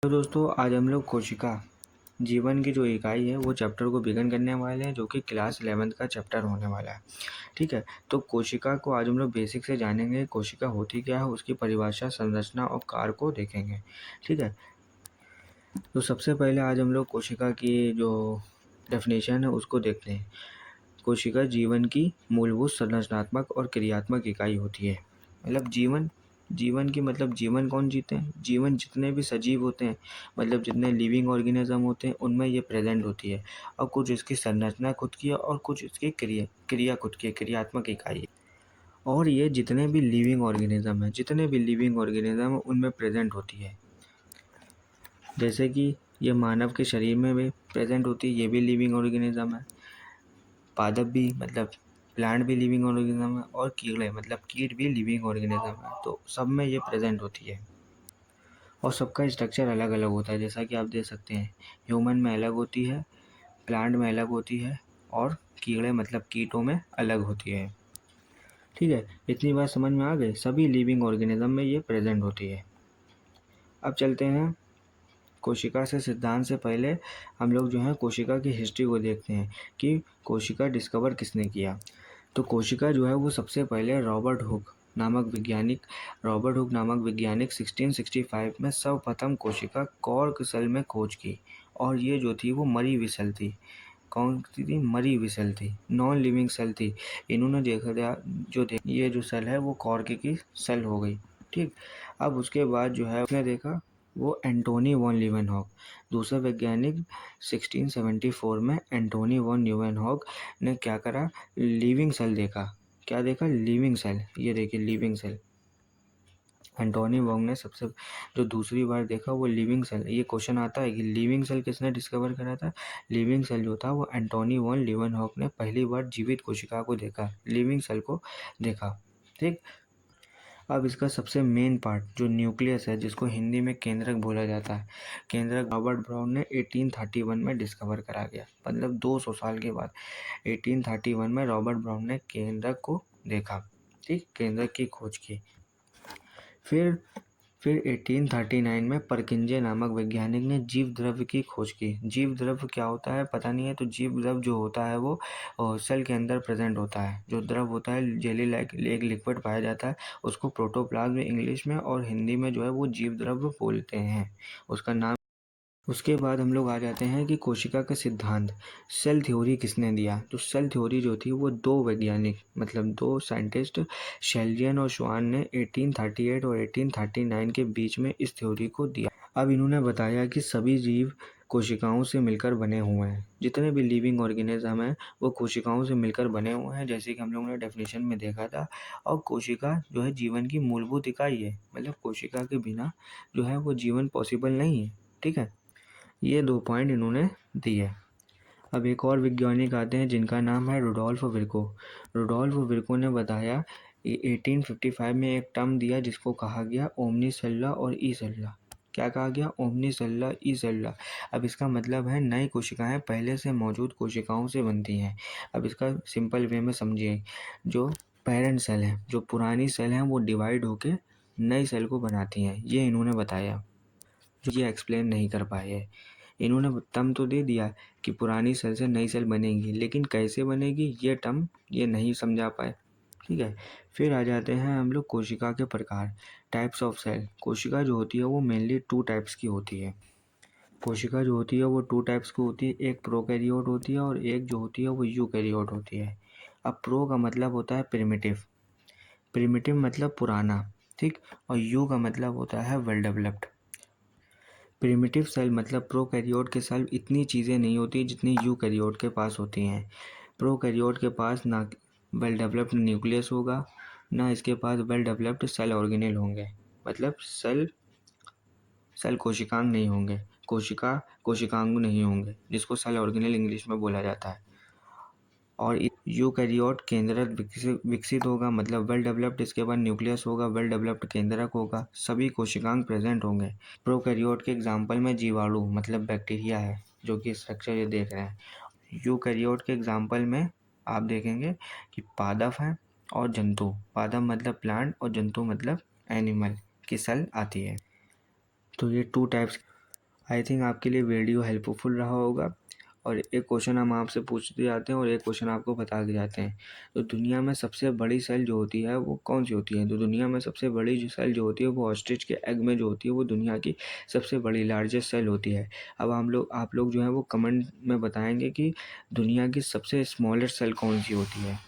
तो दोस्तों आज हम लोग कोशिका जीवन की जो इकाई है वो चैप्टर को बिगिन करने वाले हैं, जो कि क्लास 11th का चैप्टर होने वाला है। ठीक है, तो कोशिका को आज हम लोग बेसिक से जानेंगे। कोशिका होती क्या है, उसकी परिभाषा, संरचना और कार्य को देखेंगे। ठीक है, तो सबसे पहले आज हम लोग कोशिका की जो डेफिनेशन है उसको देखते हैं। कोशिका जीवन की मूलभूत संरचनात्मक और क्रियात्मक इकाई होती है। मतलब जीवन की मतलब जीवन कौन जीते हैं? जीवन जितने भी सजीव होते हैं, मतलब जितने लिविंग ऑर्गेनिज्म होते हैं, उनमें ये प्रेजेंट होती है। और कुछ इसकी संरचना खुद की है और कुछ इसकी क्रिया खुद की क्रियात्मक इकाई है। और ये जितने भी लिविंग ऑर्गेनिज्म है उनमें प्रेजेंट होती है। जैसे कि ये मानव के शरीर में भी प्रेजेंट होती है, ये भी लिविंग ऑर्गेनिज्म है। पादप भी मतलब प्लांट भी लिविंग ऑर्गेनिज्म है, और कीड़े मतलब कीट भी लिविंग ऑर्गेनिज्म है। तो सब में ये प्रेजेंट होती है और सबका स्ट्रक्चर अलग अलग होता है। जैसा कि आप देख सकते हैं, ह्यूमन में अलग होती है, प्लांट में अलग होती है, और कीड़े मतलब कीटों में अलग होती है। ठीक है, इतनी बात समझ में आ गई। सभी लिविंग ऑर्गेनिज्म में ये प्रेजेंट होती है। अब चलते हैं कोशिका से सिद्धांत से पहले हम लोग जो है कोशिका की हिस्ट्री को देखते हैं कि कोशिका डिस्कवर किसने किया। तो कोशिका जो है वो सबसे पहले रॉबर्ट हुक नामक वैज्ञानिक 1665 में सर्वप्रथम कोशिका कॉर्क सेल में खोज की। और ये जो थी वो मरी हुई सेल थी। कौन सी थी? मरी हुई सेल थी, नॉन लिविंग सेल थी। इन्होंने देखा ये जो सेल है वो कॉर्क की सेल हो गई। ठीक, अब उसके बाद जो है उसने देखा वो एंटोनी वॉन लीवेनहॉक, दूसरा वैज्ञानिक 1674 में एंटोनी वॉन लीवेनहॉक ने क्या करा, लिविंग सेल देखा। क्या देखा? Living cell. ये देखिए लिविंग सेल। एंटोनी वॉन ने सबसे जो दूसरी बार देखा वो लिविंग सेल। ये क्वेश्चन आता है कि लिविंग सेल किसने डिस्कवर करा था? लिविंग सेल जो था वो एंटोनी वॉन लीवेनहॉक ने पहली बार जीवित कोशिका को देखा, लिविंग सेल को देखा। ठीक, अब इसका सबसे मेन पार्ट जो न्यूक्लियस है, जिसको हिंदी में केंद्रक बोला जाता है, केंद्रक रॉबर्ट ब्राउन ने 1831 में डिस्कवर करा गया। मतलब 200 साल के बाद 1831 में रॉबर्ट ब्राउन ने केंद्रक को देखा। ठीक, केंद्रक की खोज की। फिर 1839 में परकिंजे नामक वैज्ञानिक ने जीव द्रव्य की खोज की। जीव द्रव्य क्या होता है पता नहीं है। तो जीव द्रव्य जो होता है वो सेल के अंदर प्रेजेंट होता है। जो द्रव होता है, जेली लाइक एक लिक्विड पाया जाता है, उसको प्रोटोप्लाज्म इंग्लिश में और हिंदी में जो है वो जीव द्रव्य बोलते हैं, उसका नाम। उसके बाद हम लोग आ जाते हैं कि कोशिका का सिद्धांत, सेल थ्योरी किसने दिया। तो सेल थ्योरी जो थी वो दो वैज्ञानिक मतलब दो साइंटिस्ट, शेल्जियन और श्वान ने 1838 और 1839 के बीच में इस थ्योरी को दिया। अब इन्होंने बताया कि सभी जीव कोशिकाओं से मिलकर बने हुए हैं। जितने भी लिविंग ऑर्गेनिज्म हैं वो कोशिकाओं से मिलकर बने हुए हैं, जैसे कि हम लोगों ने डेफिनेशन में देखा था। और कोशिका जो है जीवन की मूलभूत इकाई है। मतलब कोशिका के बिना जो है वो जीवन पॉसिबल नहीं है। ठीक है, ये 2 पॉइंट इन्होंने दिए। अब एक और वैज्ञानिक आते हैं जिनका नाम है रुडोल्फ विर्को। रुडोल्फ विर्को ने बताया 1855 में एक टर्म दिया जिसको कहा गया ओमनी सेल्युला और ई सेल्युला। क्या कहा गया? ओमनी सेल्युला, ई सेल्युला। अब इसका मतलब है नई कोशिकाएं पहले से मौजूद कोशिकाओं से बनती हैं। अब इसका सिंपल वे में समझिए, जो पेरेंट सेल हैं, जो पुरानी सेल हैं, वो डिवाइड होके नई सेल को बनाती हैं। ये इन्होंने बताया, जो ये एक्सप्लेन नहीं कर पाए हैं। इन्होंने टर्म तो दे दिया कि पुरानी सेल से नई सेल बनेगी, लेकिन कैसे बनेगी ये टर्म ये नहीं समझा पाए। ठीक है, फिर आ जाते हैं हम लोग कोशिका के प्रकार, टाइप्स ऑफ सेल। कोशिका जो होती है वो मेनली 2 टाइप्स की होती है। कोशिका जो होती है वो 2 टाइप्स की होती है, एक प्रोकैरियोट होती है और एक जो होती है वो यूकैरियोट होती है। अब प्रो का मतलब होता है प्रिमिटिव, प्रिमिटिव मतलब पुराना। ठीक, और यू का मतलब होता है वेल डेवलप्ड। प्रिमिटिव सेल मतलब प्रोकैरियोट के सेल इतनी चीज़ें नहीं होती जितनी यूकैरियोट के पास होती हैं। प्रोकैरियोट के पास ना वेल डेवलप्ड न्यूक्लियस होगा, ना इसके पास वेल डेवलप्ड सेल ऑर्गेनेल होंगे। मतलब सेल सेल कोशिकांग नहीं होंगे, कोशिकांग नहीं होंगे, जिसको सेल ऑर्गेनेल इंग्लिश में बोला जाता है। और यूकैरियोट केंद्रक विकसित होगा, मतलब वेल डेवलप्ड। इसके बाद न्यूक्लियस होगा, वेल डेवलप्ड केंद्रक होगा, सभी कोशिकांग प्रेजेंट होंगे। प्रोकैरियोट के एग्जाम्पल में जीवाणु मतलब बैक्टीरिया है, जो कि स्ट्रक्चर ये देख रहे हैं। यूकैरियोट के एग्जाम्पल में आप देखेंगे कि पादप है और जंतु। पादप मतलब प्लांट और जंतु मतलब एनिमल की सेल आती है। तो ये 2 टाइप्स आई थिंक आपके लिए वीडियो हेल्पफुल रहा होगा। और एक क्वेश्चन हम आपसे पूछते जाते हैं और एक क्वेश्चन आपको बता के जाते हैं। तो दुनिया में सबसे बड़ी सेल जो होती है वो कौन सी होती है? तो दुनिया में सबसे बड़ी जो सेल जो होती है वो ऑस्ट्रिच के एग में जो होती है वो दुनिया की सबसे बड़ी लार्जेस्ट सेल होती है। अब आप लोग जो है वो कमेंट में बताएंगे कि दुनिया की सबसे स्मॉलेस्ट सेल कौन सी होती है।